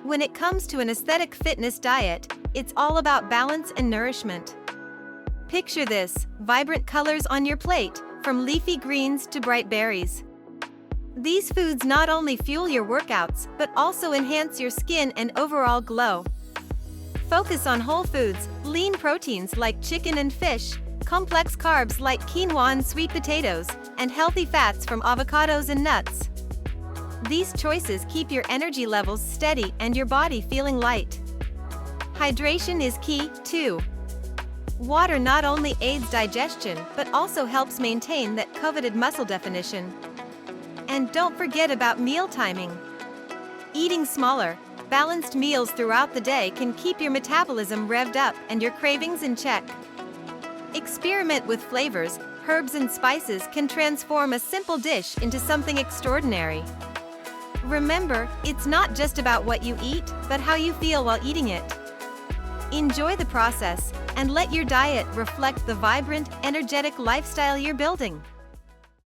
When it comes to an aesthetic fitness diet, it's all about balance and nourishment. Picture this: vibrant colors on your plate, from leafy greens to bright berries. These foods not only fuel your workouts, but also enhance your skin and overall glow. Focus on whole foods, lean proteins like chicken and fish, complex carbs like quinoa and sweet potatoes, and healthy fats from avocados and nuts. These choices keep your energy levels steady and your body feeling light. Hydration is key, too. Water not only aids digestion, but also helps maintain that coveted muscle definition. And don't forget about meal timing. Eating smaller, balanced meals throughout the day can keep your metabolism revved up and your cravings in check. Experiment with flavors. Herbs and spices can transform a simple dish into something extraordinary. Remember, it's not just about what you eat, but how you feel while eating it. Enjoy the process, and let your diet reflect the vibrant, energetic lifestyle you're building.